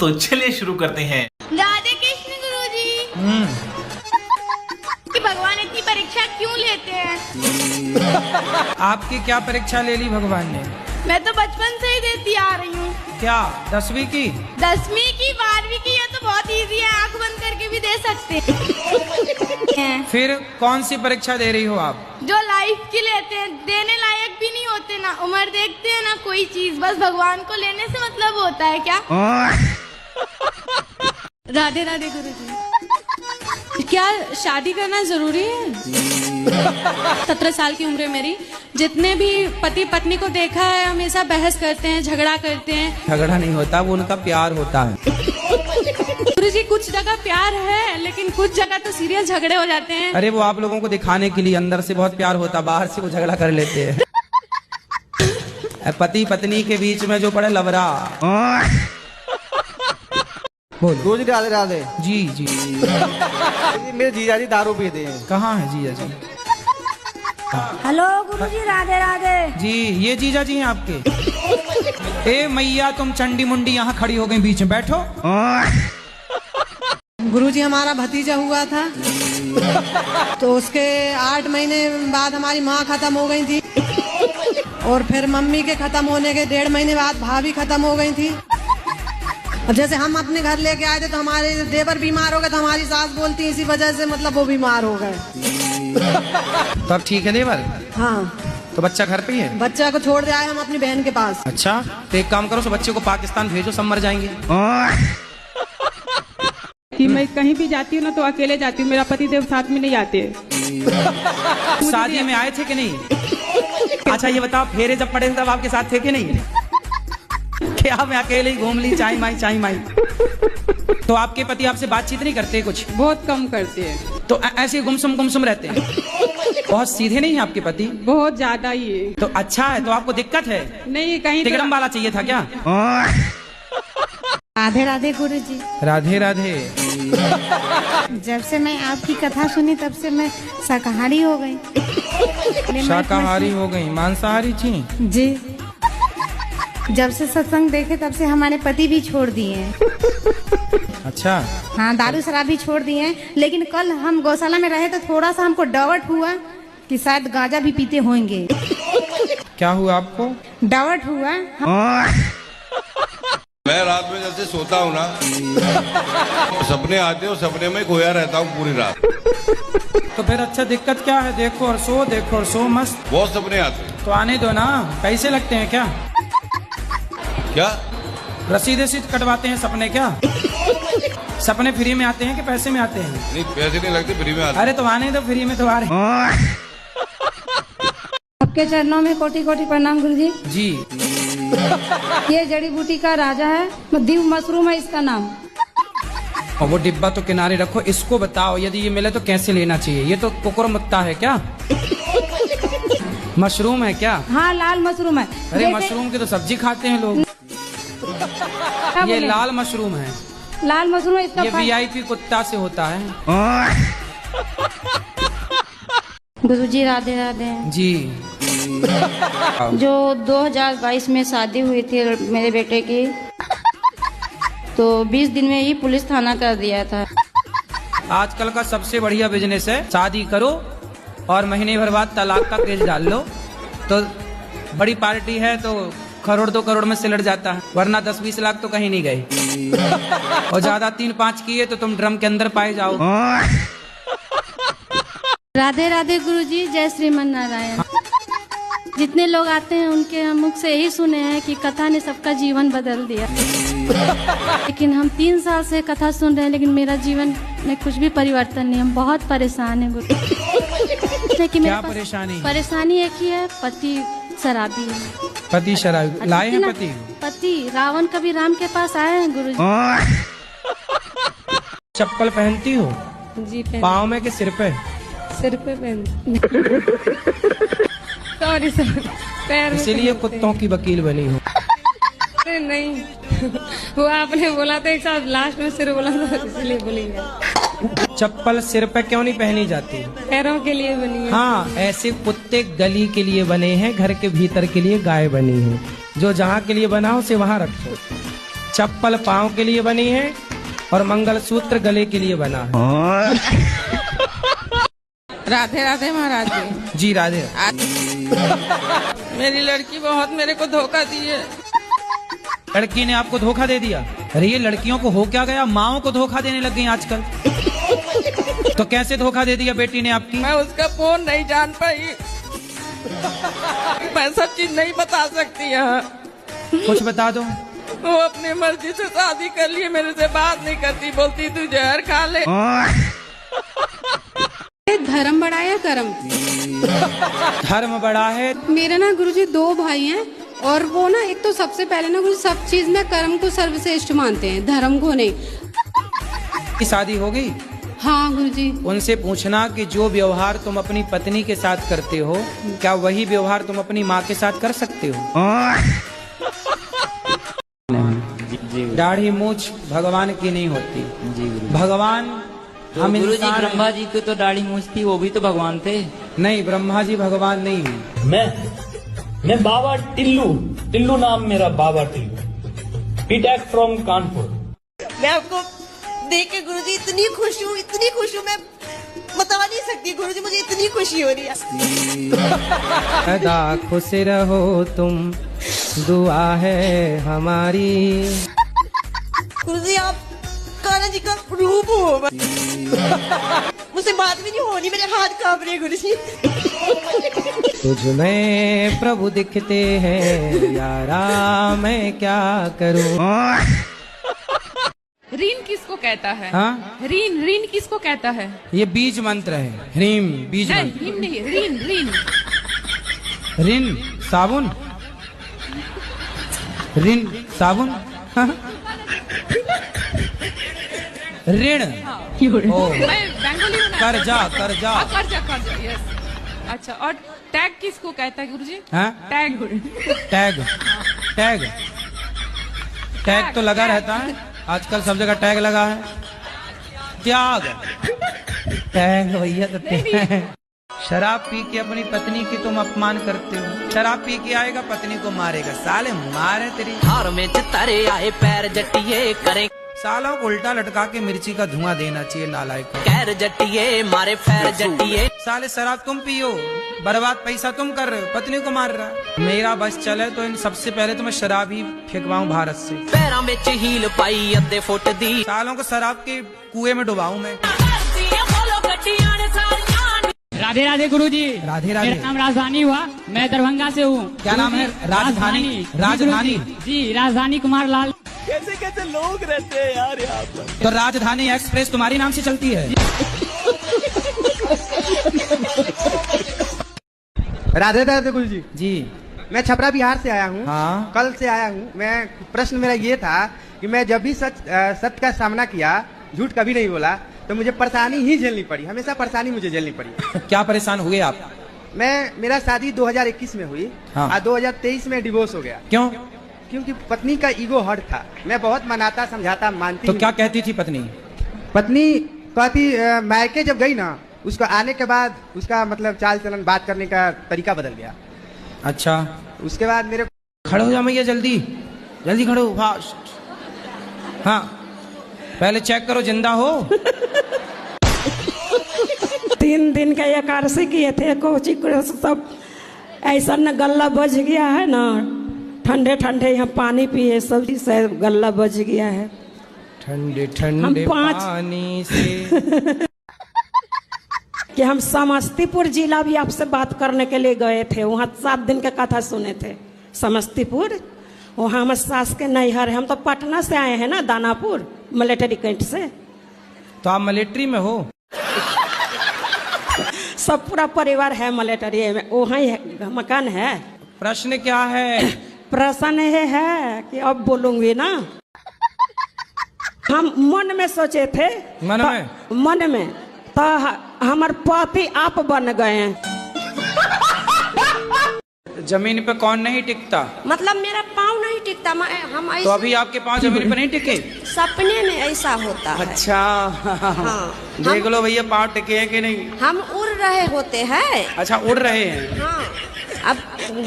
तो चलिए शुरू करते हैं। राधे कृष्ण गुरुजी। कि भगवान इतनी परीक्षा क्यों लेते हैं? आपकी क्या परीक्षा ले ली भगवान ने? मैं तो बचपन से ही देती आ रही हूँ। क्या 10वीं की? 10वीं की, 12वीं की, ये तो बहुत इजी है, आंख बंद करके भी दे सकते हैं। फिर कौन सी परीक्षा दे रही हो आप? जो लाइफ की लेते हैं, देने लायक भी नहीं होते, ना उम्र देखते हैं ना कोई चीज, बस भगवान को लेने से मतलब होता है क्या? राधे राधे गुरुजी। क्या शादी करना जरूरी है? 17 साल की उम्र है मेरी। जितने भी पति पत्नी को देखा है हमेशा बहस करते हैं, झगड़ा करते हैं। झगड़ा नहीं होता, वो उनका प्यार होता है। गुरुजी कुछ जगह प्यार है लेकिन कुछ जगह तो सीरियस झगड़े हो जाते हैं। अरे वो आप लोगों को दिखाने के लिए, अंदर से बहुत प्यार होता, बाहर से वो झगड़ा कर लेते हैं। पति पत्नी के बीच में जो पड़े लवरा। रोज राधे राधे। जी जी। मेरे जीजा जी दारू पीते हैं। कहाँ है जीजा जी? हेलो गुरुजी, राधे राधे। जी ये जीजा जी हैं आपके? ए मैया तुम चंडी मुंडी यहाँ खड़ी हो गई बीच में, बैठो। गुरुजी हमारा भतीजा हुआ था तो उसके 8 महीने बाद हमारी माँ खत्म हो गई थी और फिर मम्मी के खत्म होने के 1.5 महीने बाद भाभी खत्म हो गई थी। अब जैसे हम अपने घर लेके आए थे तो हमारे देवर बीमार हो गए तो हमारी सास बोलती इसी वजह से मतलब वो बीमार हो गए। तो अब ठीक है देवर? हाँ। तो बच्चा घर पे ही है? बच्चा को छोड़ दे आए हम अपनी बहन के पास। अच्छा तो एक काम करो, तो बच्चे को पाकिस्तान भेजो, सब मर जाएंगे। कि मैं कहीं भी जाती हूँ ना तो अकेले जाती हूँ, मेरा पति देव साथ में नहीं आते। शादी में आए थे कि नहीं? अच्छा ये बताओ, फेरे जब पड़े तब आपके साथ थे कि नहीं? क्या मैं अकेले ही घूम ली, चाय माई। तो आपके पति आपसे बातचीत नहीं करते कुछ? बहुत कम करते हैं। तो ऐसे गुमसुम रहते हैं? बहुत सीधे नहीं है आपके पति? बहुत ज्यादा ही है। तो अच्छा है, तो आपको दिक्कत है? नहीं, कहीं तिगड़म वाला चाहिए था क्या? राधे राधे गुरुजी। राधे राधे। जब से मैं आपकी कथा सुनी तब से मैं शाकाहारी हो गई। शाकाहारी हो गई? मांसाहारी थी? जी। जब से सत्संग देखे तब से हमारे पति भी छोड़ दिए हैं। अच्छा। हाँ, दारू शराब भी छोड़ दिए हैं। लेकिन कल हम गौशाला में रहे तो थोड़ा सा हमको डाउट हुआ कि शायद गांजा भी पीते होंगे। क्या हुआ आपको? डाउट हुआ। मैं रात में जैसे सोता हूँ ना, सपने आते हैं, सपने में खोया रहता हूँ पूरी रात। तो फिर अच्छा दिक्कत क्या है? देखो और सो मस्त। बहुत सपने आते हैं। तो आने दो ना। पैसे लगते हैं क्या? क्या रसीद कटवाते हैं सपने क्या? सपने फ्री में आते हैं कि पैसे में आते हैं? नहीं, पैसे नहीं लगते, फ्री में आते। अरे तो आने दो, फ्री में तो आ रहे। आपके चरणों में कोटि कोटि प्रणाम गुरुजी। जी। ये जड़ी बूटी का राजा है, दीव मशरूम है इसका नाम। और वो डिब्बा तो किनारे रखो, इसको बताओ यदि ये मिले तो कैसे लेना चाहिए? ये तो कुकुर मुत्ता है क्या? मशरूम है क्या? हाँ, लाल मशरूम है। अरे मशरूम की तो सब्जी खाते हैं लोग। ये लाल मशरूम है। लाल मशरूम है इसका। ये VIP कुत्ता से होता है। गुरुजी राधे राधे जी। जो 2022 में शादी हुई थी मेरे बेटे की, तो 20 दिन में ही पुलिस थाना कर दिया था। आजकल का सबसे बढ़िया बिजनेस है, शादी करो और महीने भर बाद तलाक का केस डाल लो, तो बड़ी पार्टी है तो 1-2 करोड़ में सिलट जाता है, वरना 10-20 लाख तो कहीं नहीं गए। और ज्यादा 3-5 किए तो तुम ड्रम के अंदर पाए जाओ। राधे राधे गुरुजी, जय श्रीमन नारायण। जितने लोग आते हैं उनके मुख से यही सुने हैं कि कथा ने सबका जीवन बदल दिया। लेकिन हम 3 साल से कथा सुन रहे हैं लेकिन मेरा जीवन में कुछ भी परिवर्तन नहीं। हम बहुत परेशान हैं गुरु। क्या परेशानी? परेशानी एक ही है, पति शराबी है। पति शराबी? लाए हैं पति? पति रावण कभी राम के पास आए हैं गुरुजी। चप्पल पहनती हो? जी, पाँव में कि सिर पे? सिर पे सॉरी पैर। इसीलिए कुत्तों की वकील बनी हो? नहीं, वो आपने बोला था एक साथ लास्ट में सिर बोला था इसलिए बोलेंगे। चप्पल सिर पे क्यों नहीं पहनी जाती? पैरों के लिए बनी है। हाँ, ऐसे कुत्ते गली के लिए बने हैं, घर के भीतर के लिए गाय बनी है। जो जहाँ के लिए बना उसे वहाँ रखो। चप्पल पाँव के लिए बनी है और मंगलसूत्र गले के लिए बना है। राधे राधे महाराज जी। जी राधे। मेरी लड़की बहुत मेरे को धोखा दी है। लड़की ने आपको धोखा दे दिया? अरे ये लड़कियों को हो क्या गया, माओ को धोखा देने लग गई आजकल। तो कैसे धोखा दे दिया बेटी ने आपकी? मैं उसका फोन नहीं जान पाई। मैं सब चीज नहीं बता सकती यहाँ। कुछ बता दो। वो अपनी मर्जी से शादी कर लिए, मेरे से बात नहीं करती, बोलती तू जहर खा ले। धर्म बड़ा है कर्म? धर्म बड़ा है। मेरे ना गुरुजी 2 भाई हैं और वो ना एक तो सबसे पहले ना गुरुजी सब चीज में कर्म को सर्वश्रेष्ठ मानते हैं, धर्म को नहीं। शादी हो गई? हाँ गुरुजी। उनसे पूछना कि जो व्यवहार तुम अपनी पत्नी के साथ करते हो, क्या वही व्यवहार तुम अपनी माँ के साथ कर सकते हो? दाढ़ी मूछ भगवान की नहीं होती। भगवान हम गुरु जी, इंसान ब्रह्मा जी को तो दाढ़ी मूछ थी, वो भी तो भगवान थे। नहीं, ब्रह्मा जी भगवान नहीं है। मैं बाबा टिल्लू नाम मेरा, बाबा टिल्लू, बीटेक फ्रॉम कानपुर। मैं आपको देख के गुरुजी इतनी खुश हूँ, मैं बता नहीं सकती गुरुजी, मुझे इतनी खुशी हो रही है। सदा खुश रहो तुम, दुआ है हमारी। गुरुजी आप कान्हा जी का रूप हो। मुझसे बात भी नहीं होनी, मेरे हाथ कांप रहे गुरुजी। तुझ में प्रभु दिखते हैं यारा, मैं क्या करूं। ऋण किसको कहता है? हाँ? ऋण किसको कहता है? ये बीज मंत्र है। ह्रीम बीज मंत्र। नहीं, ऋण ऋण साबुन। ऋण साबुन। ऋण। मैं बंगाली हूँ ना। कर्जा। यस। अच्छा, और टैग किसको कहता है गुरुजी? टैग तो लगा रहता है, आजकल सब जगह टैग लगा है। त्याग टैग भैया तो टैग। शराब पी के अपनी पत्नी की तुम अपमान करते हो। शराब पी के आएगा, पत्नी को मारेगा। साले मारे तेरी हार में चितारे आए पैर जटिए करे, सालों को उल्टा लटका के मिर्ची का धुआं देना चाहिए नालायक को। कैर जटिए मारे फैर जटिए। साले शराब तुम पियो, बर्बाद पैसा तुम कर रहे हो, पत्नी को मार रहा। मेरा बस चले तो इन सबसे पहले तो मैं शराब ही फेंकवाऊं भारत से। पैरों में हील पाई अद्धे फुट दी, सालों को शराब के कुएं में डुबाऊं मैं। राधे राधे गुरुजी। राधे राधे। मेरा नाम राजधानी हुआ, मैं दरभंगा से हूँ। क्या नाम है? राजधानी जी, राजधानी कुमार लाल। कैसे लोग रहते हैं यार यहाँ पर। तो राजधानी एक्सप्रेस तुम्हारी नाम से चलती है? राधे राधे गुरुजी। जी, मैं छपरा बिहार से आया हूँ। हाँ। कल से आया हूँ। मैं प्रश्न मेरा ये था कि मैं जब भी सत्य का सामना किया, झूठ कभी नहीं बोला, तो मुझे परेशानी ही झेलनी पड़ी। हमेशा परेशानी मुझे झेलनी पड़ी। क्या परेशान हुए आप? मेरा शादी 2021 में हुई। हाँ। और 2023 में डिवोर्स हो गया। क्यों? क्योंकि पत्नी का ईगो हर्ट था। मैं बहुत मनाता समझाता मानती। तो क्या कहती थी पत्नी? पत्नी कहती, मायके जब गई ना, उसको आने के बाद उसका मतलब चाल चलन, बात करने का तरीका बदल गया। अच्छा। उसके बाद मेरे खड़े हो जा मैया, जल्दी खड़ो, फास्ट। हाँ, पहले चेक करो जिंदा हो। 3 दिन का एकादशी किए थे, कोची सब ऐसा न गला बज गया है ना, ठंडे ठंडे यहाँ पानी पिए, सब से गला बज गया है। ठंडे ठंडे पानी से। कि हम समस्तीपुर जिला भी आपसे बात करने के लिए गए थे, वहाँ 7 दिन का कथा सुने थे। समस्तीपुर, वहाँ हमारे सास के नैहर है। हम तो पटना से आए हैं ना, दानापुर मिलिट्री कैंट से। तो आप मिलिट्री में हो? सब पूरा परिवार है मिलिट्री में, वहाँ ही मकान है। प्रश्न क्या है? प्रश्न ये है कि अब बोलूंगी ना। हम मन में सोचे थे, मन में तो हमारे पति आप बन गए हैं। जमीन पे कौन नहीं टिकता? मतलब मेरा पाँव नहीं टिकता। हम तो अभी आपके पाँव जमीन पे नहीं टिके? सपने में ऐसा होता है। अच्छा। हाँ। देख लो भैया पाँव टिके हैं कि नहीं। हम उड़ रहे होते हैं। अच्छा, उड़ रहे हैं। हाँ, अब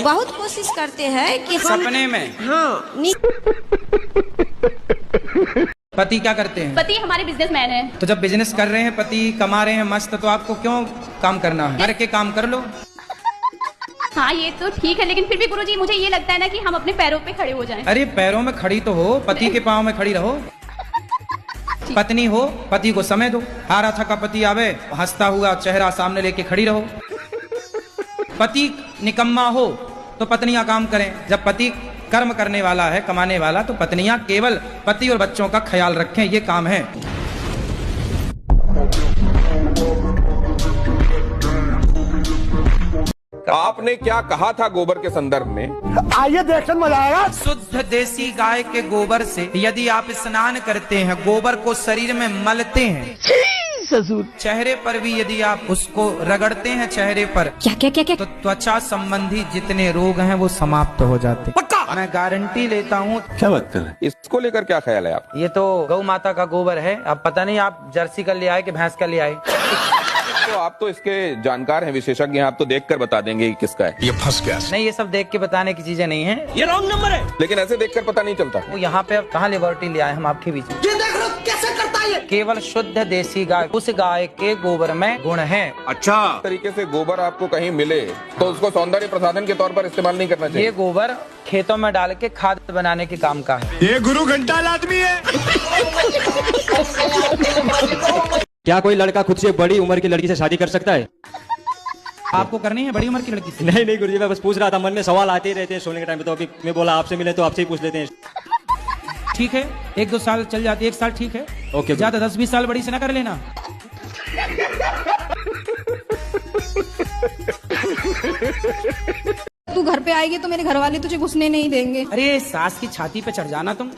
बहुत कोशिश करते हैं कि सपने में। हाँ। पति क्या करते हैं? पति हमारे बिजनेसमैन है। तो जब बिजनेस कर रहे हैं, पति कमा रहे हैं मस्त, तो आपको क्यों काम करना है? घर के काम कर लो। हाँ ये तो ठीक है, लेकिन फिर भी गुरुजी मुझे ये लगता है ना कि हम अपने पैरों पे खड़े हो जाएं। अरे पैरों में खड़ी तो हो, पति के पाँव में खड़ी रहो। पत्नी हो, पति को समय दो। हारा थका पति आवे, हंसता हुआ चेहरा सामने लेके खड़ी रहो। पति निकम्मा हो तो पत्नियां काम करें। जब पति कर्म करने वाला है, कमाने वाला, तो पत्नियां केवल पति और बच्चों का ख्याल रखें, ये काम है। आपने क्या कहा था गोबर के संदर्भ में? आइए देखकर मजा आएगा। शुद्ध देसी गाय के गोबर से यदि आप स्नान करते हैं, गोबर को शरीर में मलते हैं, चेहरे पर भी यदि आप उसको रगड़ते हैं चेहरे पर, क्या तो त्वचा संबंधी जितने रोग हैं वो समाप्त हो जाते हैं। मैं गारंटी लेता हूँ। क्या बात कर रहे हैं? इसको लेकर क्या ख्याल है आप? ये तो गौ माता का गोबर है। अब पता नहीं आप जर्सी का ले आए कि भैंस का ले आए। तो आप तो इसके जानकार हैं, विशेषज्ञ हैं, आप तो देखकर बता देंगे कि किसका है। ये फंस गया। नहीं, ये सब देख के बताने की चीजें नहीं है, ये रॉन्ग नंबर है। लेकिन ऐसे देखकर पता नहीं चलता। वो यहाँ पे अब कहाँ लिबर्टी ले आए हम आपके बीच में? ये देख लो कैसे करता है। केवल शुद्ध देसी गाय, उस गाय के गोबर में गुण है। अच्छा, तरीके से गोबर आपको कहीं मिले तो उसको सौंदर्य प्रसाधन के तौर पर इस्तेमाल नहीं करना चाहिए। ये गोबर खेतों में डाल के खाद बनाने के काम का है। ये गुरु घंटाल आदमी है। क्या कोई लड़का खुद से बड़ी उम्र की लड़की से शादी कर सकता है? आपको करनी है बड़ी उम्र की लड़की से? नहीं गुरुजी, मैं बस पूछ रहा था, मन में सवाल आते ही रहते हैं सोने के टाइम पे, तो अभी मैं बोला आपसे मिले तो आपसे ही पूछ लेते हैं। ठीक है, 1-2 साल चल जाती है, 1 साल ठीक है। ओके, ज्यादा 10-20 साल बड़ी से ना कर लेना। तू घर पे आएगी तो मेरे घर वाले तुझे घुसने नहीं देंगे। अरे सास की छाती पे चढ़ जाना तुम।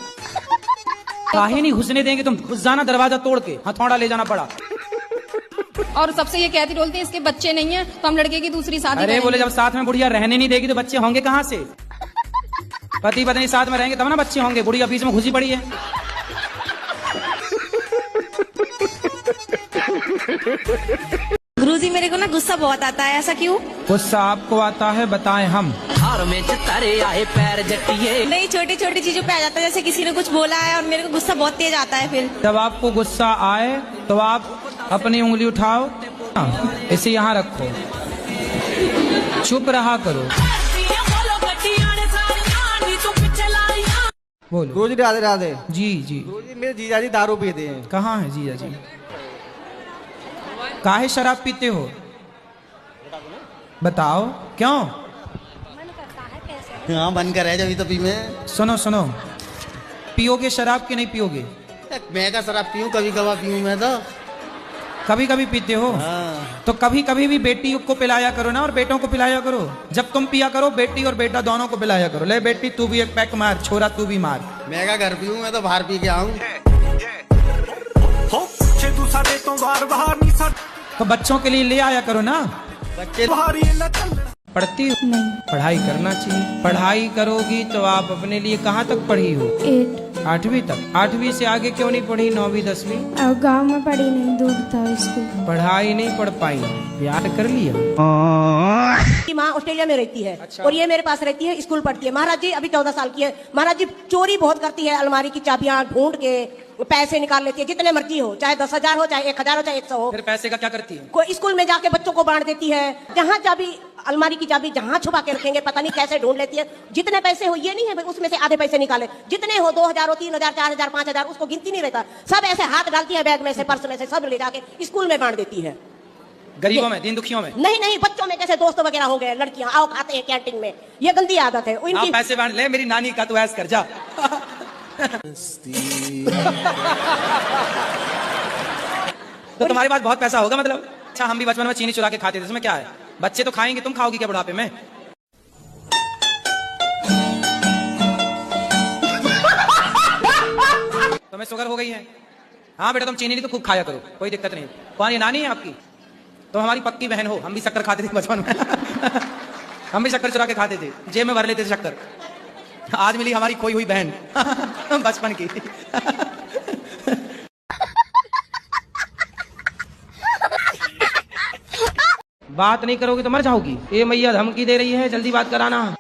काहे नहीं घुसने देंगे? तुम घुस जाना दरवाजा तोड़ के, हथौड़ा ले जाना पड़ा। और सबसे ये कहती बोलती है इसके बच्चे नहीं है तो हम लड़के की दूसरी शादी अरे बोले जब साथ में बुढ़िया रहने नहीं देगी तो बच्चे होंगे कहाँ से? पति पत्नी साथ में रहेंगे तब ना बच्चे होंगे। बुढ़िया बीच में घुसी पड़ी है। गुरुजी मेरे को ना गुस्सा बहुत आता है, ऐसा क्यों? गुस्सा आपको आता है, बताएं हम। में तारे आए पैर जटिए। नहीं, छोटी छोटी चीजों पे आ जाता है, जैसे किसी ने कुछ बोला है और मेरे को गुस्सा बहुत तेज आता है। फिर जब आपको गुस्सा आए तो आप अपनी उंगली उठाओ, इसे यहाँ रखो, चुप रहा करो। बोलो। गुरुजी राधे राधे। जी जी। गुरुजी मेरे जीजा जी दारू पीते हैं। कहाँ है जीजा जी? काहे शराब पीते हो? बताओ क्यों? हाँ, मन कर है जब तभी मैं। सुनो सुनो, पियोगे शराब कि नहीं पियोगे? मैं का शराब पीऊं, कभी कभार पीऊं मैं तो। कभी कभी पीते हो? हाँ। तो कभी कभी भी बेटी को पिलाया करो ना, और बेटों को पिलाया करो। जब तुम पिया करो, बेटी और बेटा दोनों को पिलाया करो। ले बेटी तू भी एक पैक मार, छोरा तू भी मार। मैं का घर पीऊं, मैं तो बाहर पी के आऊं। तो बच्चों के लिए ले आया करो ना। बच्चे पढ़ती हो? नहीं। पढ़ाई करना चाहिए। पढ़ाई करोगी तो आप अपने लिए कहाँ तक पढ़ी हो? 8वीं तक। 8वीं से आगे क्यों नहीं पढ़ी? 9वीं 10वीं? गांव में पढ़ी नहीं, दूर था स्कूल। पढ़ाई नहीं पढ़ पाई, प्यार कर लिया। माँ ऑस्ट्रेलिया में रहती है। अच्छा। और ये मेरे पास रहती है, स्कूल पढ़ती है। महाराज जी अभी 14 साल की है। महाराज जी चोरी बहुत करती है, अलमारी की चाबियां ढूंढ के पैसे निकाल लेती है, जितने मर्जी हो, चाहे 10,000 हो, चाहे 1,000 हो, चाहे 100 हो। फिर पैसे का क्या करती है? कोई स्कूल में जाके बच्चों को बांट देती है। जहाँ चाबी, अलमारी की चाबी जहाँ छुपा के रखेंगे, पता नहीं कैसे ढूंढ लेती है। जितने पैसे हो, ये नहीं है उसमें से आधे पैसे निकाले, जितने हो 2,000 हो, 3,000, 4,000, 5,000, उसको गिनती नहीं रहता। सब ऐसे हाथ डालती है बैग में से, पर्स में से, सब ले जाके स्कूल में बांट देती है। गरीबों में, दीन दुखियों में? नहीं नहीं, बच्चों में, जैसे दोस्त वगैरह हो गए, लड़कियां आओ खाते हैं कैंटीन में, ये गंदी आदत है इनकी। पैसे बांट ले, मेरी नानी का तू ऐस कर जा। तो तुम्हारे पास बहुत पैसा होगा मतलब? अच्छा, हम भी बचपन में चीनी चुरा के खाते थे, इसमें क्या है? बच्चे तो खाएंगे, तुम खाओगी क्या बुढ़ापे में? तुम्हें शुगर हो गई है? हाँ बेटा, तुम चीनी नहीं तो खूब खाया करो, कोई दिक्कत नहीं। कौन, ये नानी है आपकी? तो हमारी पक्की बहन हो। हम भी शक्कर खाते थे बचपन में। हम भी शक्कर चुरा के खाते थे, जेब में भर लेते थे शक्कर। आज मिली हमारी खोई हुई बहन बचपन की। बात नहीं करोगे तो मर जाओगी। ये मैया धमकी दे रही है, जल्दी बात कराना।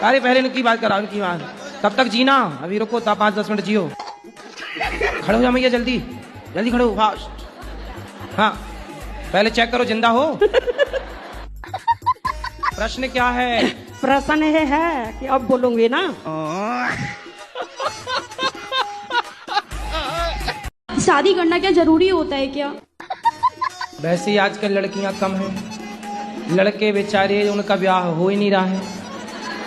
अरे पहले उनकी बात कराओ, उनकी बात। तब तक जीना, अभी रुको, 5-10 मिनट जियो। खड़े हो जा मैया, जल्दी जल्दी खड़े हो, फास्ट। हाँ, पहले चेक करो जिंदा हो। प्रश्न क्या है? प्रश्न ये है कि अब बोलूंगी ना। शादी करना क्या जरूरी होता है क्या? वैसे ही आजकल लड़कियां कम हैं, लड़के बेचारे उनका ब्याह हो ही नहीं रहा है।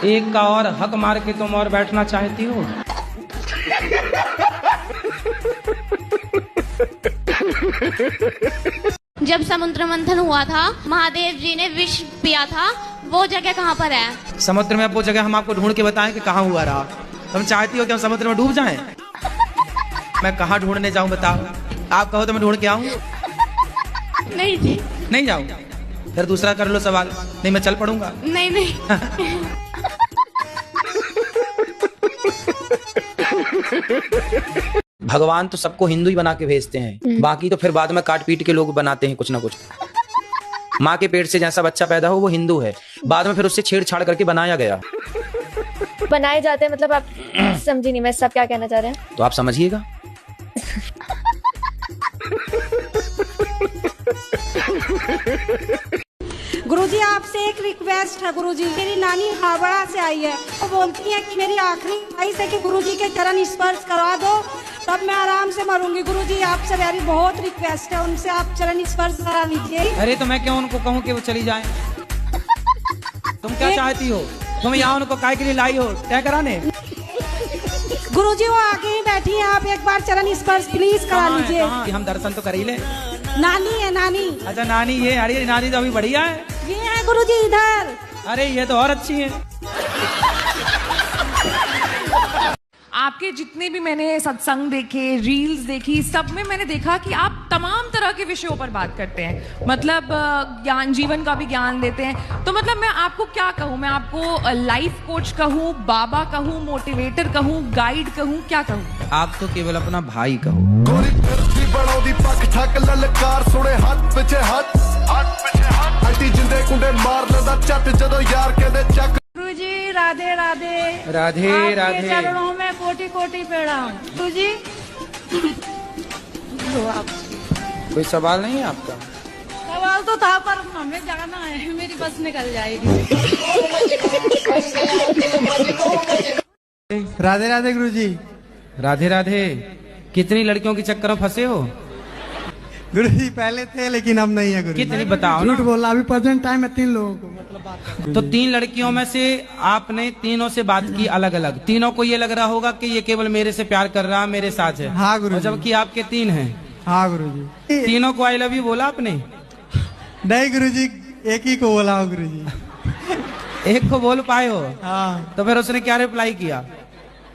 एक का और हक मार के तुम और बैठना चाहती हो। जब समुद्र मंथन हुआ था, महादेव जी ने विष पिया था, वो जगह कहाँ पर है? समुद्र में। अब वो जगह हम आपको ढूंढ के बताएं कि कहाँ हुआ रहा। तुम चाहती हो कि हम समुद्र में डूब जाएं? मैं कहाँ ढूंढने जाऊं बताओ? आप कहो तो मैं ढूंढ के आऊं? नहीं जी। नहीं जाऊं? फिर दूसरा कर लो सवाल। नहीं, मैं चल पड़ूंगा। नहीं नहीं। भगवान तो सबको हिंदू ही बना के भेजते हैं, बाकी तो फिर बाद में काट पीट के लोग बनाते हैं कुछ ना कुछ। माँ के पेट से जैसा बच्चा पैदा हो वो हिंदू है, बाद में फिर उससे छेड़छाड़ करके बनाया गया। बनाए जाते हैं मतलब, आप समझी नहीं मैं सब क्या कहना चाह रहे हैं। तो आप समझिएगा। गुरुजी आपसे एक रिक्वेस्ट है गुरुजी। मेरी नानी हावड़ा से आई है, वो बोलती है कि मेरी आखिरी ख्वाहिश है कि गुरुजी के चरण स्पर्श करवा दो, तब मैं आराम से मरूंगी। गुरुजी आपसे मेरी बहुत रिक्वेस्ट है, उनसे आप चरण स्पर्श करा लीजिए। अरे तो मैं क्यों उनको कहूँ कि वो चली जाएं? तुम क्या चाहती हो? तुम यहाँ उनको काय के लिए लाई हो? तय कराने? गुरुजी वो आगे ही बैठी हैं, आप एक बार चरण स्पर्श प्लीज करा लीजिए। हम दर्शन तो कर ही ले। नानी है, नानी। अच्छा नानी ये, अरे नानी तो अभी बढ़िया है। ये है गुरुजी इधर। अरे ये तो और अच्छी है। आपके जितने भी मैंने सत्संग देखे, रील्स देखी, सब में मैंने देखा कि आप तमाम तरह के विषयों पर बात करते हैं। मतलब ज्ञान, जीवन का भी ज्ञान देते हैं। तो मतलब मैं आपको क्या कहूँ? मैं आपको लाइफ कोच कहूँ, बाबा कहूँ, मोटिवेटर कहूँ, गाइड कहूँ, क्या कहूँ? आप तो केवल अपना भाई कहो। गुरुजी राधे राधे। राधे राधे। चरणों में कोटि कोटि प्रणाम। गुरुजी कोई सवाल नहीं है आपका? सवाल तो था पर हमें जाना है, मेरी बस निकल जाएगी। राधे राधे गुरुजी। राधे राधे। कितनी लड़कियों के चक्कर में फंसे हो? गुरुजी पहले थे लेकिन अब नहीं है गुरुजी। कितनी बताओ ना। झूठ बोला, अभी प्रेजेंट टाइम में 3 लोगों को मतलब बात। तो 3 लड़कियों में से आपने तीनों से बात की अलग अलग। तीनों को ये लग रहा होगा कि ये केवल मेरे से प्यार कर रहा, मेरे साथ है। हाँ गुरुजी। जबकि आपके 3 हैं। हाँ गुरुजी। तीनों को आई लव यू बोला आपने? नहीं गुरुजी, एक ही को बोला हो गुरुजी। एक को बोल पाए हो? हाँ। तो फिर उसने क्या रिप्लाई किया?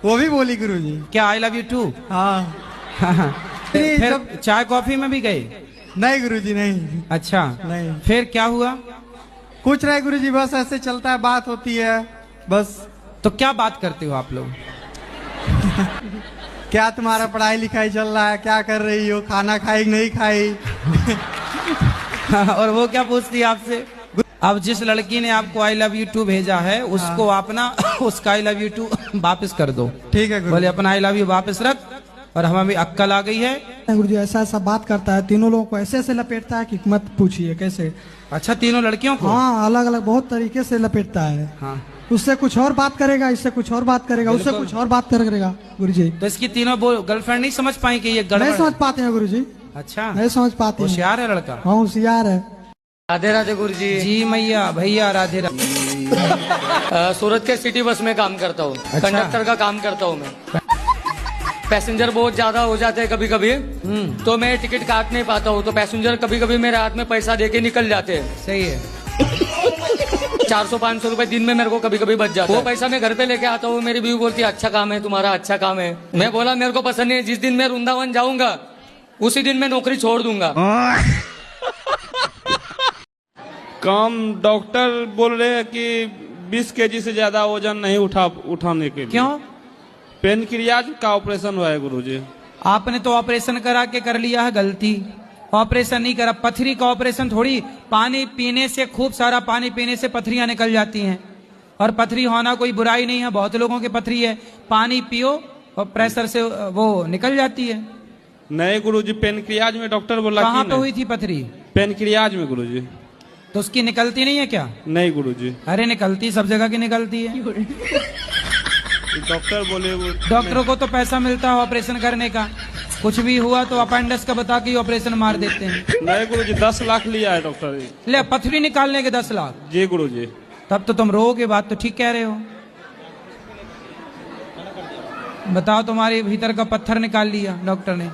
वो भी बोली गुरुजी। क्या आई लव यू टू? हाँ। फिर चाय कॉफी में भी गए? नहीं गुरुजी नहीं। अच्छा नहीं। फिर क्या हुआ? कुछ नहीं गुरुजी, बस ऐसे चलता है, बात होती है बस। तो क्या बात करते हो आप लोग? क्या तुम्हारा पढ़ाई लिखाई चल रहा है, क्या कर रही हो, खाना खाई नहीं खाई? और वो क्या पूछती है आपसे? अब जिस लड़की ने आपको आई लव यू टू भेजा है उसको आप ना उसका आई लव यू टू वापस कर दो। ठीक है बोले अपना आई लव यू वापस रख, और हमें भी अक्कल आ गई है। गुरुजी ऐसा ऐसा बात करता है, तीनों लोगों को ऐसे ऐसे लपेटता है कि मत पूछिए कैसे। अच्छा, तीनों लड़कियों को? हाँ, अलग अलग बहुत तरीके से लपेटता है। हाँ। उससे कुछ और बात करेगा, इससे कुछ और बात करेगा, उससे कुछ और बात करेगा गुरुजी। तो इसकी तीनों गर्लफ्रेंड नहीं समझ पाई कि ये गड़बड़? नहीं समझ पाते हैं गुरुजी। अच्छा, नहीं समझ पाते। होशियार है लड़का। हाँ होशियार है। राधे राधे गुरुजी। जी मैया भैया राधे राधे। सूरत के सिटी बस में काम करता हूँ। अच्छा। कंडक्टर का काम करता हूँ मैं। पैसेंजर बहुत ज्यादा हो जाते हैं कभी कभी, तो मैं टिकट काट नहीं पाता हूँ, तो पैसेंजर कभी कभी मेरे हाथ में पैसा देके निकल जाते हैं। सही है। 400-500 रुपए दिन में मेरे को कभी कभी बच जाता है। वो पैसा मैं घर पे लेके आता हूँ, मेरी बीवी बोलती है अच्छा काम है तुम्हारा, अच्छा काम है। मैं बोला मेरे को पसंद नहीं है, जिस दिन मैं वृंदावन जाऊंगा उसी दिन मैं नौकरी छोड़ दूंगा। काम डॉक्टर बोल रहे हैं कि 20 kg से ज्यादा वजन नहीं उठाने के लिए। क्यों? पेनक्रियाज का ऑपरेशन हुआ है गुरुजी। आपने तो ऑपरेशन करा के कर लिया है गलती। ऑपरेशन नहीं करा, पथरी का ऑपरेशन थोड़ी। पानी पीने से, खूब सारा पानी पीने से पथरियां निकल जाती हैं। और पथरी होना कोई बुराई नहीं है, बहुत लोगों के पथरी है, पानी पियो और प्रेशर से वो निकल जाती है। नहीं गुरुजी, पेनक्रियाज में डॉक्टर बोला। कहाँ पे हुई थी पथरी? पेनक्रियाज में गुरुजी। तो उसकी निकलती नहीं है क्या? नहीं गुरुजी। अरे निकलती, सब जगह की निकलती है। डॉक्टर बोले वो। डॉक्टरों को तो पैसा मिलता है ऑपरेशन करने का, कुछ भी हुआ तो अपेंडिक्स का बता के ऑपरेशन मार देते हैं। नहीं गुरुजी, 10 लाख लिया है डॉक्टर जी। ले पथरी निकालने के 10 लाख? जी गुरुजी। तब तो तुम रोओगे, बात तो ठीक कह रहे हो। बताओ, तुम्हारे भीतर का पत्थर निकाल लिया डॉक्टर ने।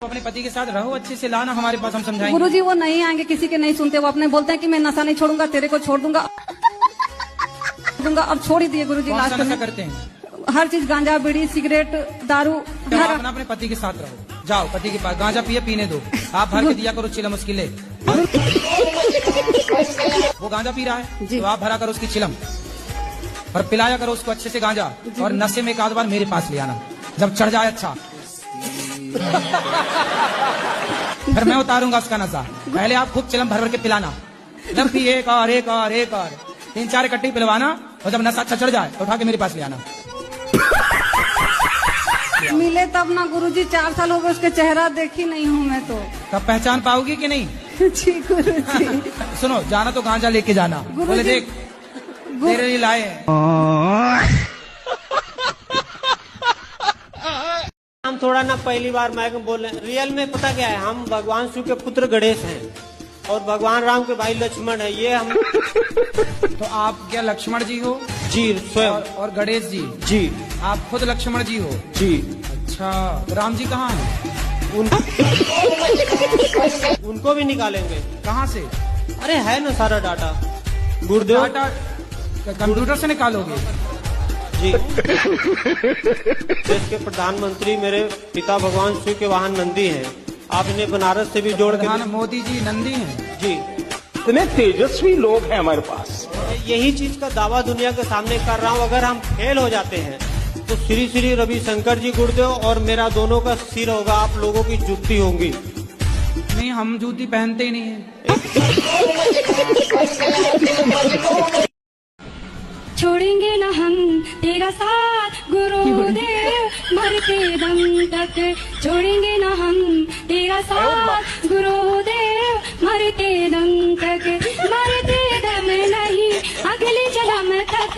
अपने पति के साथ रहो, अच्छे से लाना हमारे पास, हम समझाएंगे। गुरुजी वो नहीं आएंगे, किसी के नहीं सुनते, वो अपने बोलते हैं कि मैं नशा नहीं छोड़ूंगा, तेरे को छोड़ दूंगा। अब छोड़ ही दिए गुरुजी। लास्ट में करते हैं हर चीज, गांजा, बीड़ी, सिगरेट, दारू। अपना अपने पति के साथ रहो, जाओ पति के पास, गांजा पिए, पीने दो, आप भर के दिया करो चिलम उसकी। ले वो गांजा पी रहा है तो आप भरा करो उसकी चिलम और पिलाया करो उसको अच्छे से गांजा, और नशे में एक आध बार मेरे पास ले आना, जब चढ़ जाए अच्छा फिर मैं उतारूंगा उसका नशा। पहले आप खूब चिलम भर भर के पिलाना, जब भी एक और 3-4 इकट्ठी पिलवाना, और जब नशा अच्छा चढ़ जाए तो उठा के मेरे पास ले आना। मिले तब ना गुरुजी, 4 साल हो गए, उसके चेहरा देखी नहीं हूँ मैं तो। तब पहचान पाओगी कि नहीं? जी गुरुजी। सुनो, जाना तो गांजा लेके जाना, बोले देख तेरे लिए लाए। हम थोड़ा ना पहली बार माइक में बोल रहे हैं, रियल में पता क्या है, हम भगवान शिव के पुत्र गणेश हैं और भगवान राम के भाई लक्ष्मण है। ये हम तो आप क्या लक्ष्मण जी हो? जी स्वयं। और गणेश जी? जी। आप खुद लक्ष्मण जी हो? जी। अच्छा, तो राम जी कहाँ हैं? उनको भी निकालेंगे। कहाँ से? अरे है ना सारा डाटा, गुरुदेव। डाटा कंप्यूटर से निकालोगे? जी। देश के प्रधानमंत्री मेरे पिता भगवान शिव के वाहन नंदी हैं, आप इन्हें बनारस से भी जोड़ के। मोदी जी नंदी हैं? जी। इतने तेजस्वी लोग हैं हमारे पास। यही चीज का दावा दुनिया के सामने कर रहा हूँ, अगर हम फेल हो जाते हैं तो श्री श्री रविशंकर जी गुरुदेव और मेरा दोनों का सिर होगा, आप लोगों की जूती होंगी। नहीं, हम जूती पहनते ही नहीं है। छोड़ेंगे न हम तेरा साथ गुरुदेव, मरते दम तक छोड़ेंगे न हम तेरा साथ गुरुदेव, मरते दम तक, मरते दम नहीं अगले जन्म तक,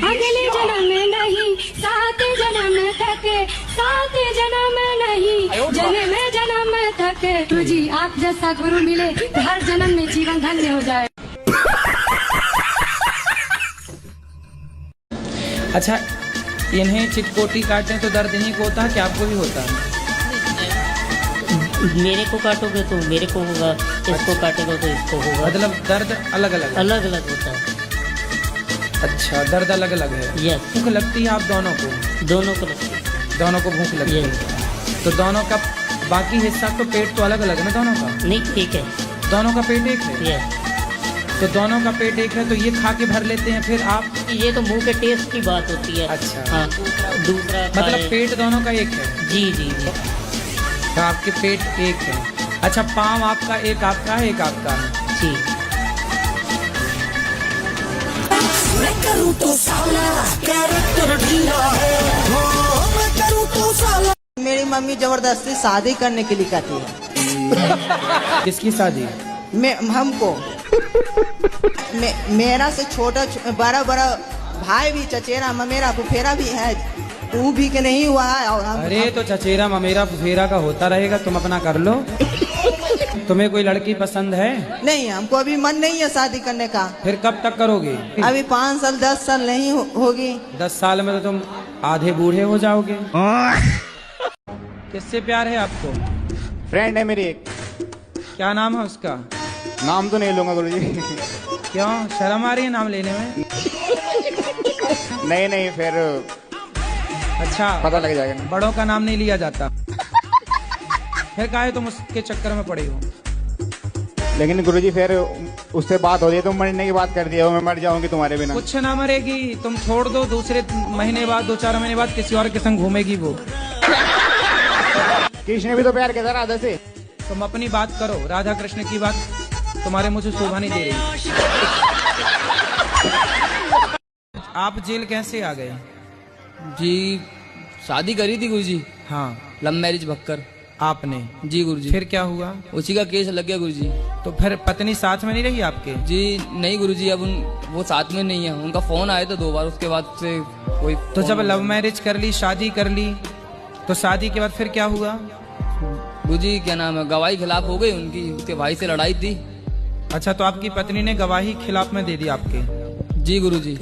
अगले जन्म नहीं सात जन्म तक, सात जन्म नहीं जन्म तक। तो जी आप जैसा गुरु मिले तो हर जन्म में जीवन धन्य हो जाए। अच्छा, इन्हें चिटकोटी काटने तो दर्द नहीं को होता है, क्या आपको भी होता है? मेरे को काटोगे तो मेरे को होगा, इसको काटोगे तो इसको होगा। मतलब दर्द अलग अलग? अलग अलग होता है। अच्छा, दर्द अलग अलग है। यस। भूख लगती है आप दोनों को? दोनों को लगती है। दोनों को भूख लगती है। तो दोनों का बाकी हिस्सा तो पेट तो अलग अलग है ना दोनों का? नहीं, ठीक है। दोनों का पेट एक है? यस। तो दोनों का पेट एक है, तो ये खा के भर लेते हैं, फिर आप? ये तो मुंह के टेस्ट की बात होती है। अच्छा। हाँ, दूसरा मतलब पेट दोनों का एक है? जी जी जी। तो आपके पेट एक है। अच्छा, पाँव आपका एक आपका है, एक आपका है? जी। मैं करूँ तो साला कैरेक्टर ढीला है, मैं करूँ तो साला। मेरी मम्मी जबरदस्ती शादी करने के लिए कहती है। किसकी शादी? हमको। मेरा से छोटा बड़ा बड़ा भाई भी, चचेरा ममेरा फुफेरा भी है, तू भी के नहीं हुआ है। और अरे तो चचेरा ममेरा फुफेरा का होता रहेगा, तुम अपना कर लो। तुम्हें कोई लड़की पसंद है? नहीं, हमको अभी मन नहीं है शादी करने का। फिर कब तक करोगे? अभी 5 साल 10 साल नहीं होगी। 10 साल में तो तुम आधे बूढ़े हो जाओगे। किससे प्यार है आपको? फ्रेंड है मेरी एक। क्या नाम है उसका? नाम तो नहीं लूंगा गुरुजी। क्यों, शर्म आ रही है नाम लेने में? नहीं, फिर अच्छा पता लग जाएगा। बड़ों का नाम नहीं लिया जाता। फिर काहे तुम उसके चक्कर में पड़े हो? लेकिन गुरुजी फिर उससे बात हो रही है, तुम मरने की बात कर दिया, मैं मर जाऊंगी तुम्हारे बिना। कुछ ना मरेगी, तुम छोड़ दो, दूसरे महीने बाद 2-4 महीने बाद किसी और के संग घूमेगी वो। कृष्ण भी तो प्यार किया था राधा से। तुम अपनी बात करो, राधा कृष्ण की बात तुम्हारे मुझे शोभा नहीं दे रही। आप जेल कैसे आ गए? जी शादी करी थी गुरुजी। हाँ, लव मैरिज भक्कर। आपने? जी गुरुजी। फिर क्या हुआ? उसी का केस लग गया गुरुजी। तो फिर पत्नी साथ में नहीं रही आपके? जी नहीं गुरुजी, अब वो साथ में नहीं है। उनका फोन आया था 2 बार, उसके बाद से कोई। तो जब लव मैरिज कर ली, शादी कर ली, तो शादी के बाद फिर क्या हुआ? गुरुजी क्या नाम है, गवाही खिलाफ हो गई उनकी, उसके भाई से लड़ाई थी। अच्छा, तो आपकी पत्नी ने गवाही खिलाफ में दे दी आपके? जी गुरुजी।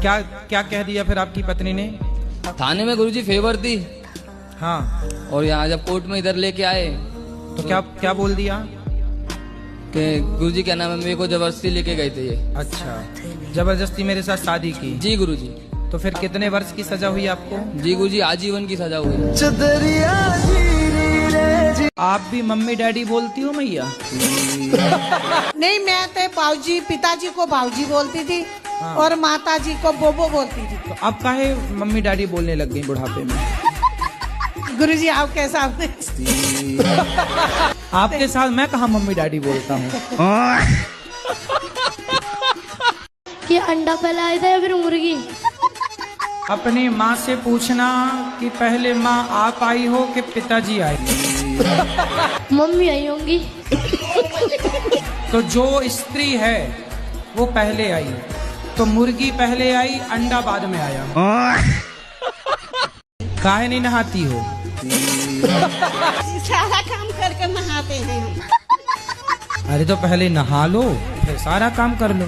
क्या क्या कह दिया फिर आपकी पत्नी ने? थाने में गुरुजी फेवर थी। हाँ, और यहाँ जब कोर्ट में इधर लेके आए तो क्या क्या बोल दिया? कि गुरुजी क्या नाम है, मेरे को जबरदस्ती लेके गए थे ये। अच्छा, जबरदस्ती मेरे साथ शादी की? जी गुरुजी। तो फिर कितने वर्ष की सजा हुई आपको? जी गुरुजी, आजीवन की सजा हुई। आप भी मम्मी डैडी बोलती हो मैया? नहीं, मैं तो बाबूजी, पिताजी को बाबूजी बोलती थी। हाँ। और माताजी को बोबो बोलती थी। तो अब काहे मम्मी डैडी बोलने लग गई बुढ़ापे में? गुरुजी आप कैसा? आपके साथ मैं कहाँ मम्मी डैडी बोलता हूँ? कि अंडा फैलाया था या फिर मुर्गी? अपनी माँ से पूछना कि पहले माँ आप आई हो कि पिताजी आए? मम्मी आई होंगी। तो जो स्त्री है वो पहले आई, तो मुर्गी पहले आई, अंडा बाद में आया। काहे नहीं नहाती हो? सारा काम करके नहाते हैं हम। अरे तो पहले नहा लो, फिर सारा काम कर लो।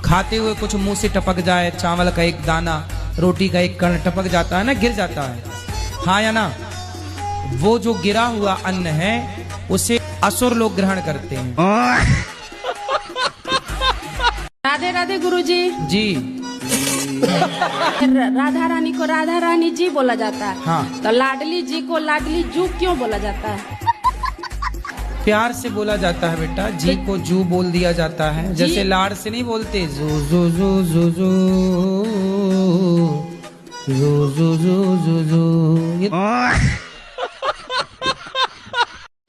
खाते हुए कुछ मुंह से टपक जाए, चावल का एक दाना, रोटी का एक कण टपक जाता है ना, गिर जाता है, हाँ या ना? वो जो गिरा हुआ अन्न है उसे असुर लोग ग्रहण करते हैं। राधे राधे गुरुजी। जी। राधा रानी को राधा रानी जी बोला जाता है। हाँ। तो लाडली जी को लाडली जू क्यों बोला जाता है? प्यार से बोला जाता है बेटा, जी को जू बोल दिया जाता है। जैसे लाड़ से नहीं बोलते जू जू जू जू जू जू जू जू जू जू।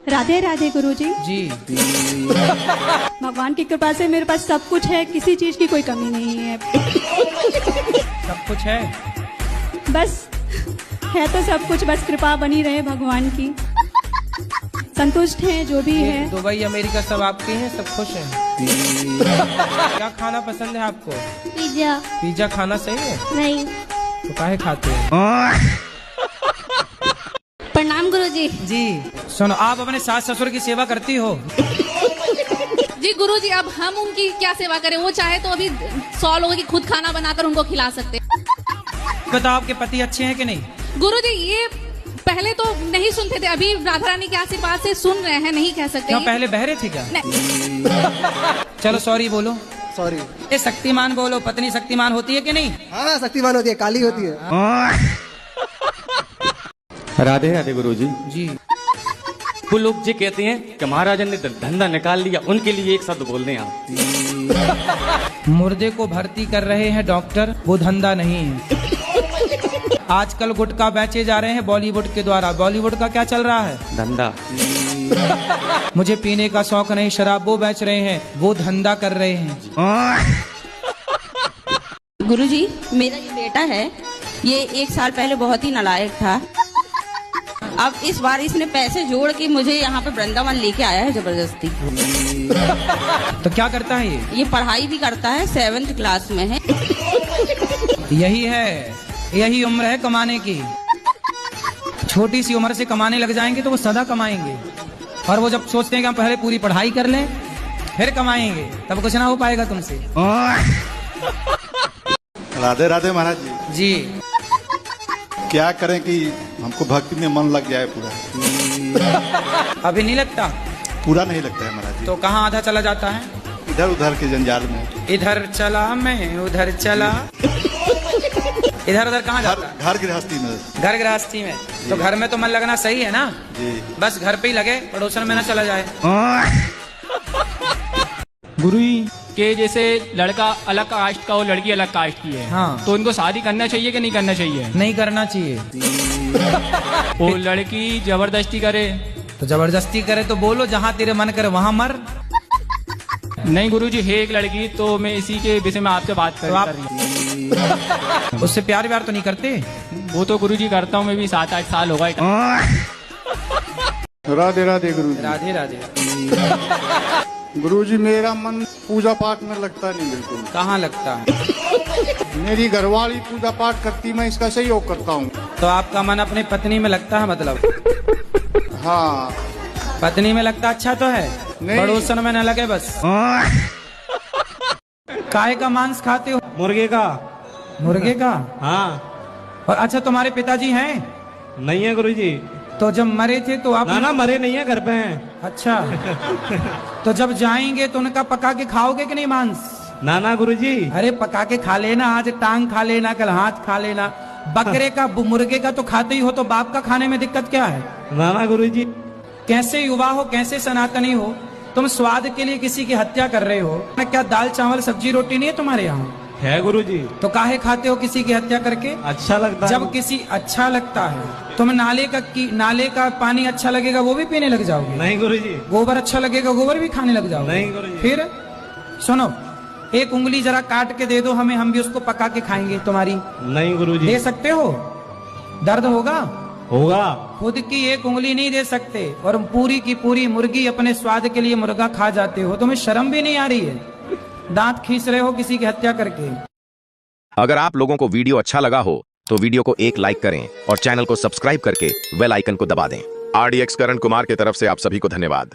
राधे राधे गुरुजी। जी। भगवान की कृपा से मेरे पास सब कुछ है, किसी चीज की कोई कमी नहीं है। सब कुछ है, बस है तो सब कुछ, बस कृपा बनी रहे भगवान की। संतुष्ट हैं जो भी है। दुबई अमेरिका सब आपके हैं, सब खुश हैं। क्या खाना पसंद है आपको? पिज्जा। पिज्जा खाना सही है? नहीं। तो काहे खाते हो? प्रणाम गुरुजी। जी। सुनो, आप अपने सास ससुर की सेवा करती हो? जी गुरुजी, अब हम उनकी क्या सेवा करें? वो चाहे तो अभी 100 लोगों की खुद खाना बनाकर उनको खिला सकते। बताओ, आपके पति अच्छे हैं कि नहीं? गुरुजी ये पहले तो नहीं सुनते थे, अभी राधा रानी के आशीर्वाद से सुन रहे हैं, नहीं कह सकते। क्या पहले बहरे थे क्या? चलो सॉरी बोलो। सॉरी। ये शक्तिमान बोलो, पत्नी शक्तिमान होती है कि नहीं? हाँ शक्तिमान होती है, काली होती है। राधे राधे गुरुजी। जी। वो लोग जी कहते हैं कि महाराजा ने धंधा निकाल लिया, उनके लिए एक शब्द बोल दें आप। मुर्दे को भर्ती कर रहे हैं डॉक्टर, वो धंधा नहीं है। आजकल गुटखा बेचे जा रहे हैं बॉलीवुड के द्वारा। बॉलीवुड का क्या चल रहा है? धंधा। मुझे पीने का शौक नहीं, शराब वो बेच रहे हैं, वो धंधा कर रहे हैं। गुरुजी, मेरा ये बेटा है, ये 1 साल पहले बहुत ही नालायक था। अब इस बार इसने पैसे जोड़ के मुझे यहाँ पे वृंदावन लेके आया है जबरदस्ती। तो क्या करता है ये पढ़ाई भी करता है, 7th क्लास में है। यही है, यही उम्र है कमाने की। छोटी सी उम्र से कमाने लग जाएंगे तो वो सदा कमाएंगे, और वो जब सोचते हैं कि हम पहले पूरी पढ़ाई कर लें फिर कमाएंगे, तब कुछ ना हो पाएगा तुमसे। राधे राधे महाराज जी। जी। क्या करें कि हमको भक्ति में मन लग जाए पूरा? अभी नहीं लगता? पूरा नहीं लगता है महाराज जी। तो कहाँ आधा चला जाता है? इधर उधर के जंजाल में। इधर चला मैं उधर चला। इधर उधर कहाँ जाता है? घर गृहस्थी में। घर गृहस्थी में। तो घर में तो मन लगना सही है ना? जी। बस घर पे ही लगे, पड़ोसन में ना चला जाए। गुरु के जैसे लड़का अलग कास्ट का और लड़की अलग कास्ट की है, हाँ। तो उनको शादी करना चाहिए कि नहीं करना चाहिए? नहीं करना चाहिए। वो लड़की जबरदस्ती करे तो जबरदस्ती करे तो बोलो, जहाँ तेरे मन करे वहाँ मर। नहीं गुरुजी, है एक लड़की, तो मैं इसी के विषय में आपसे बात कर रही हूँ। उससे प्यार व्यार तो नहीं करते? वो तो गुरुजी करता हूँ मैं भी, 7-8 साल हो गए। राधे राधे गुरुजी। राधे राधे। गुरुजी मेरा मन पूजा पाठ में लगता नहीं बिल्कुल। कहाँ लगता है? मेरी घरवाली पूजा पाठ करती, मैं इसका सहयोग करता हूँ। तो आपका मन अपने पत्नी में लगता है मतलब? हाँ। पत्नी में लगता अच्छा तो है, पड़ोसन में न लगे बस। काय का मांस खाते हो? मुर्गे का। मुर्गे का? हाँ। और अच्छा तुम्हारे पिताजी हैं? नहीं है गुरुजी। तो जब मरे थे तो आप? ना मरे नहीं है, घर पे हैं। अच्छा। तो जब जाएंगे तो उनका पका के खाओगे कि नहीं मांस? ना गुरुजी। अरे पका के खा लेना, आज टांग खा लेना, कल हाथ खा लेना। बकरे का मुर्गे का तो खाते ही हो, तो बाप का खाने में दिक्कत क्या है? ना गुरुजी। कैसे युवा हो, कैसे सनातनी हो, तुम स्वाद के लिए किसी की हत्या कर रहे हो? क्या दाल चावल सब्जी रोटी नहीं है तुम्हारे यहाँ? है गुरुजी। तो काहे खाते हो किसी की हत्या करके? अच्छा लगता है। जब किसी अच्छा लगता है, तुम नाले का पानी अच्छा लगेगा वो भी पीने लग जाओगे? नहीं गुरुजी। गोबर अच्छा लगेगा गोबर भी खाने लग जाओगे? नहीं गुरुजी। फिर सुनो, एक उंगली जरा काट के दे दो हमें, हम भी उसको पका के खाएंगे तुम्हारी। नहीं गुरुजी। दे सकते हो? दर्द होगा? होगा। खुद की एक उंगली नहीं दे सकते और पूरी की पूरी मुर्गी अपने स्वाद के लिए मुर्गा खा जाते हो, तुम्हें शर्म भी नहीं आ रही है? दांत खींच रहे हो किसी की हत्या करके। अगर आप लोगों को वीडियो अच्छा लगा हो तो वीडियो को एक लाइक करें और चैनल को सब्सक्राइब करके बेल आइकन को दबा दें। RDX करण कुमार की तरफ से आप सभी को धन्यवाद।